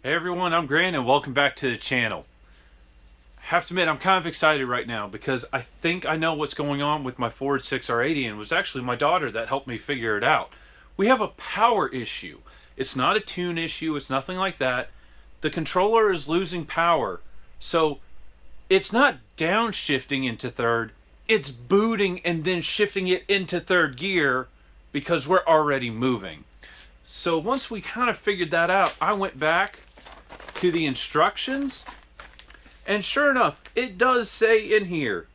Hey everyone, I'm Grant and welcome back to the channel. I have to admit, I'm kind of excited right now because I think I know what's going on with my Ford 6R80, and it was actually my daughter that helped me figure it out. We have a power issue. It's not a tune issue, it's nothing like that. The controller is losing power, so it's not downshifting into third, it's booting and then shifting it into third gear because we're already moving. So once we kind of figured that out, I went back to the instructions, and sure enough, it does say in here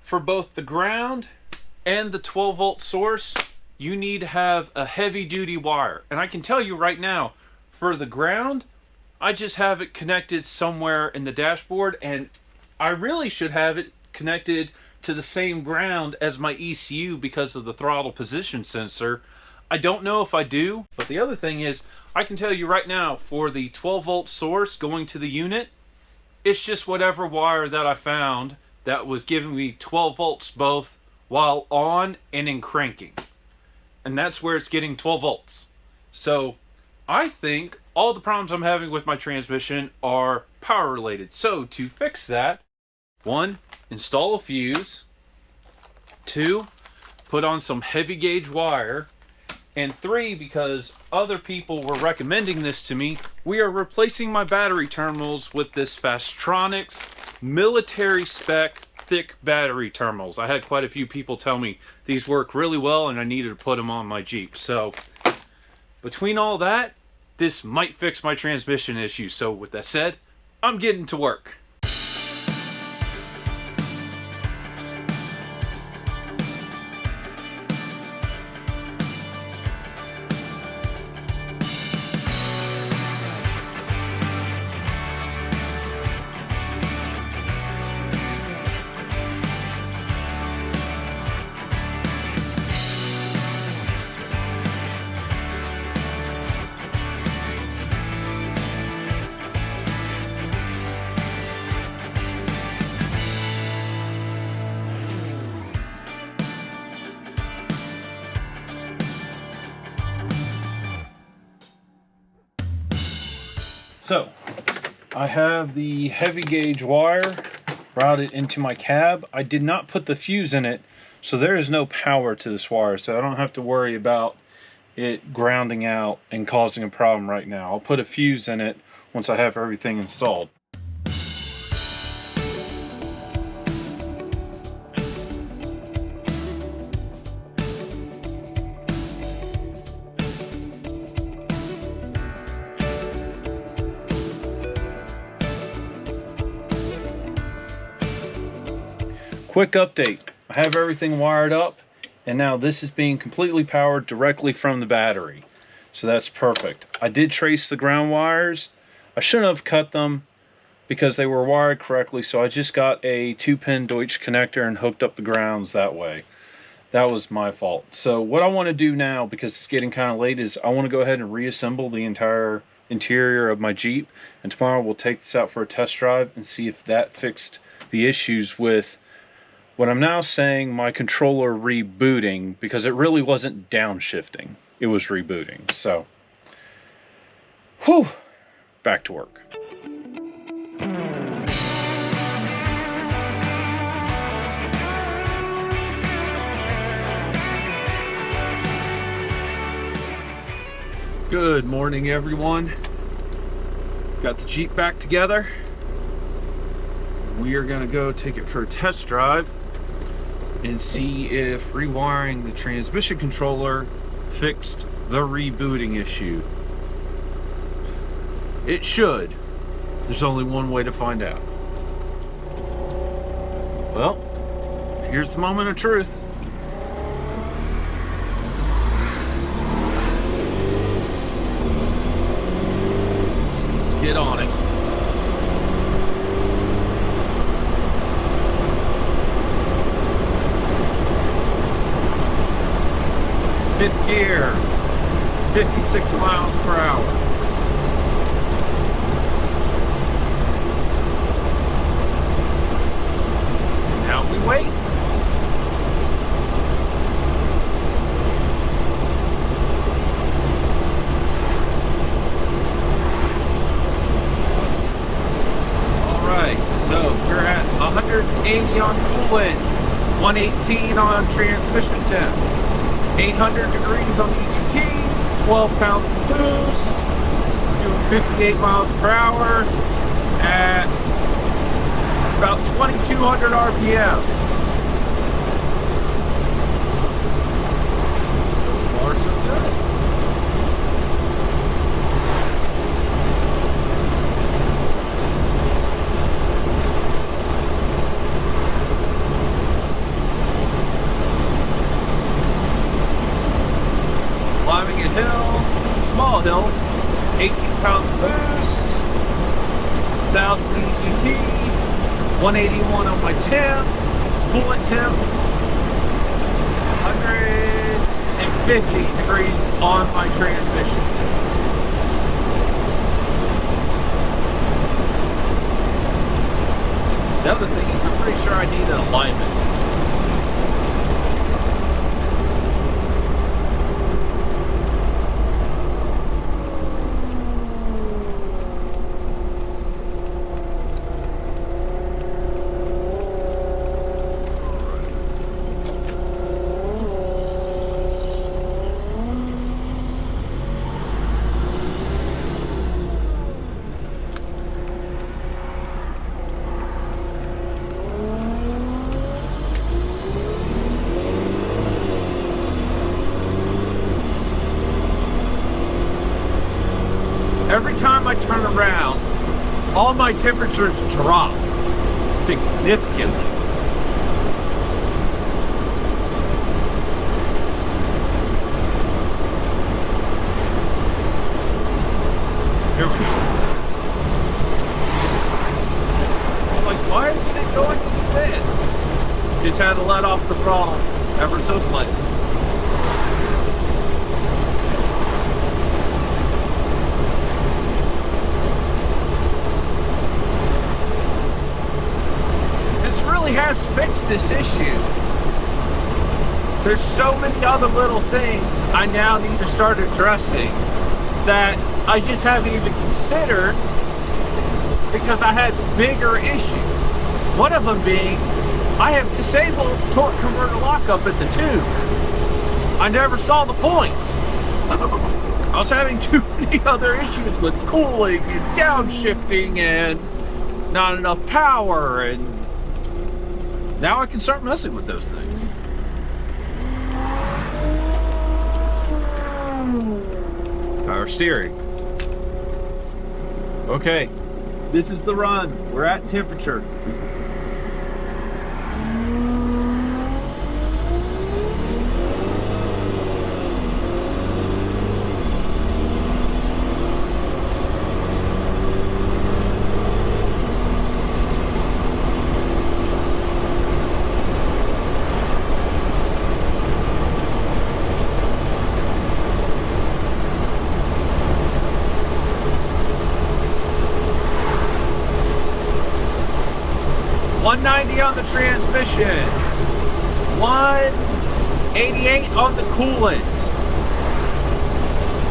for both the ground and the 12-volt source, you need to have a heavy-duty wire. And I can tell you right now, for the ground, I just have it connected somewhere in the dashboard, and I really should have it connected to the same ground as my ECU because of the throttle position sensor. I don't know if I do, but the other thing is, I can tell you right now, for the 12-volt source going to the unit, it's just whatever wire that I found that was giving me 12 volts both while on and in cranking. And that's where it's getting 12 volts. So I think all the problems I'm having with my transmission are power related. So to fix that, 1, install a fuse. 2, put on some heavy gauge wire. And 3, because other people were recommending this to me, we are replacing my battery terminals with this Fastronics military spec thick battery terminals. I had quite a few people tell me these work really well and I needed to put them on my Jeep. So between all that, this might fix my transmission issue. So with that said, I'm getting to work. So, I have the heavy gauge wire routed into my cab. I did not put the fuse in it, so there is no power to this wire, so I don't have to worry about it grounding out and causing a problem right now. I'll put a fuse in it once I have everything installed. Quick update, I have everything wired up and now this is being completely powered directly from the battery. So that's perfect. I did trace the ground wires. I shouldn't have cut them because they were wired correctly, so I just got a 2-pin Deutsch connector and hooked up the grounds that way. That was my fault. So what I want to do now, because it's getting kind of late, is I want to go ahead and reassemble the entire interior of my Jeep, and tomorrow we'll take this out for a test drive and see if that fixed the issues with what I'm now saying my controller rebooting, because it really wasn't downshifting, it was rebooting. So, whew, back to work. Good morning, everyone. Got the Jeep back together. We are gonna go take it for a test drive and see if rewiring the transmission controller fixed the rebooting issue. It should. There's only one way to find out. Well, here's the moment of truth. Let's get on it. Fifth gear, 56 miles per hour. Now we wait. 180 on coolant, 118 on transmission temp, 800 degrees on EGTs, 12 pounds of boost, doing 58 miles per hour at about 2,200 RPM. So far, so good. Climbing a hill, small hill, 18 pounds boost, 1,000 EGT, 181 on my temp, coolant temp, 150 degrees on my transmission. The other thing is, I'm pretty sure I need an alignment. Every time I turn around, all my temperatures drop significantly. Here we go. I'm like, why isn't it going to fit? Just had to let off the throttle ever so slightly. Has fixed this issue. There's so many other little things I now need to start addressing that I just haven't even considered because I had bigger issues. One of them being I have disabled torque converter lockup at the tube. I never saw the point. I was having too many other issues with cooling and downshifting and not enough power, and now I can start messing with those things. Power steering. Okay, this is the run. We're at temperature. $190 on the transmission, $188 on the coolant,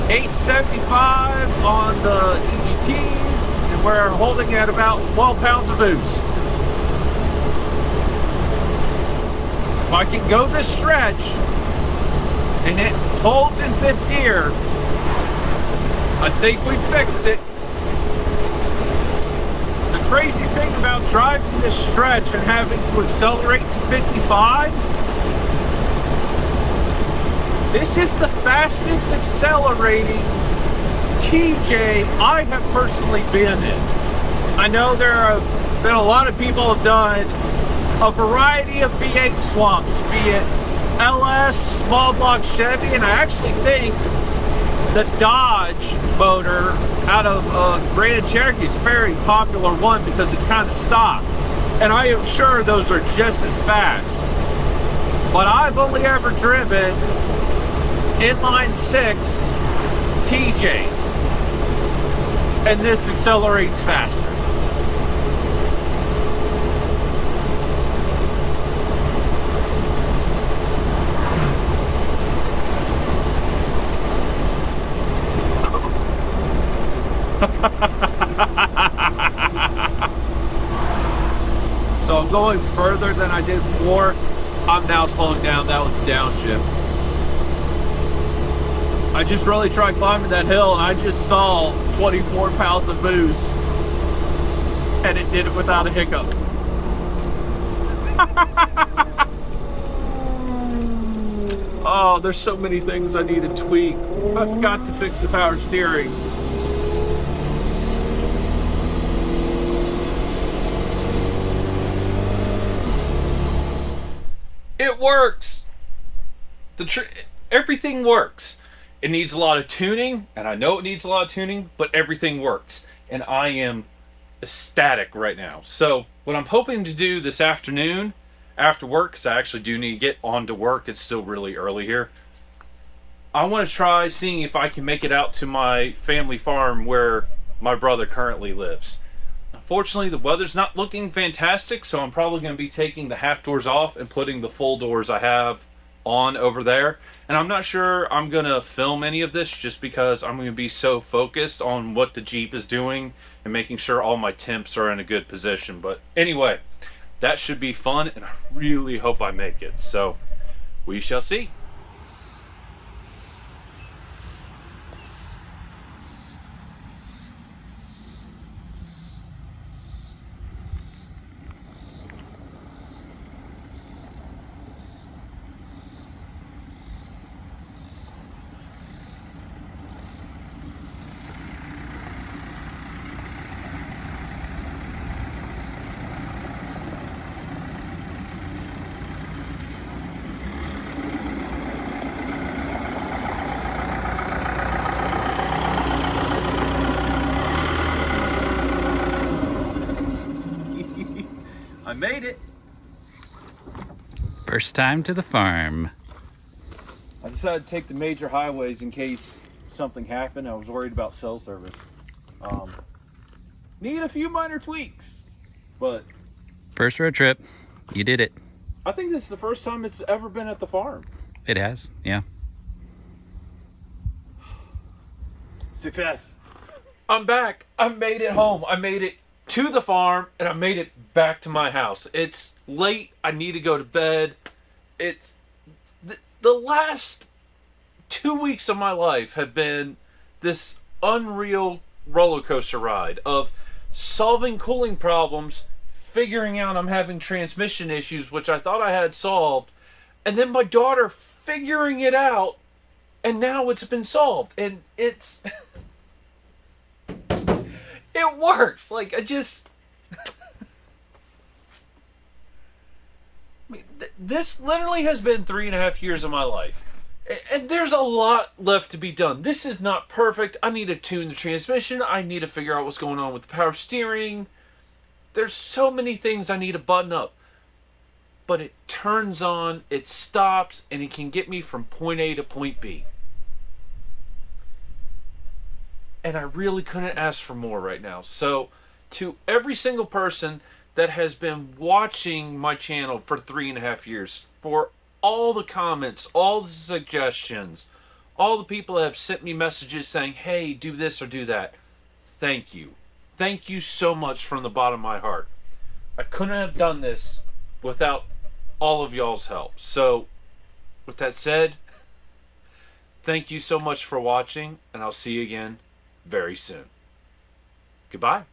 $875 on the EGTs, and we're holding at about 12 pounds of boost. If I can go this stretch and it holds in fifth gear, I think we fixed it. The crazy thing about driving this stretch and having to accelerate to 55, this is the fastest accelerating TJ I have personally been in. I know there have been a lot of people have done a variety of V8 swaps, be it LS, small block Chevy, and I actually think the Dodge motor out of Grand Cherokee is a very popular one because it's kind of stock. And I am sure those are just as fast. But I've only ever driven inline 6 TJs. And this accelerates faster. So I'm going further than I did before. I'm now slowing down. That was a downshift. I just really tried climbing that hill and I just saw 24 pounds of boost. And it did it without a hiccup. Oh, there's so many things I need to tweak. I forgot to fix the power steering. It works. Everything works. It needs a lot of tuning, and I know it needs a lot of tuning, but everything works. And I am ecstatic right now. So what I'm hoping to do this afternoon after work, because I actually do need to get on to work, it's still really early here, I want to try seeing if I can make it out to my family farm where my brother currently lives. Unfortunately, the weather's not looking fantastic, so I'm probably going to be taking the half doors off and putting the full doors I have on over there. And I'm not sure I'm going to film any of this just because I'm going to be so focused on what the Jeep is doing and making sure all my temps are in a good position. But anyway, that should be fun, and I really hope I make it. So we shall see. I made it. First time to the farm. I decided to take the major highways in case something happened. I was worried about cell service. Need a few minor tweaks, but First road trip. You did it. I think this is the first time it's ever been at the farm. It has, yeah. Success. I'm back. I made it home. I made it to the farm, and I made it back to my house. It's late. I need to go to bed. It's the last 2 weeks of my life have been this unreal roller coaster ride of solving cooling problems, figuring out I'm having transmission issues, which I thought I had solved, and then my daughter figuring it out, and now it's been solved. And it's it works. Like, I just I mean, this literally has been 3.5 years of my life. And there's a lot left to be done. This is not perfect. I need to tune the transmission. I need to figure out what's going on with the power steering. There's so many things I need to button up. But it turns on, it stops, and it can get me from point A to point B. And I really couldn't ask for more right now. So, to every single person that has been watching my channel for 3.5 years, for all the comments, all the suggestions, all the people that have sent me messages saying, hey, do this or do that, thank you. Thank you so much from the bottom of my heart. I couldn't have done this without all of y'all's help. So, with that said, thank you so much for watching, and I'll see you again very soon. Goodbye.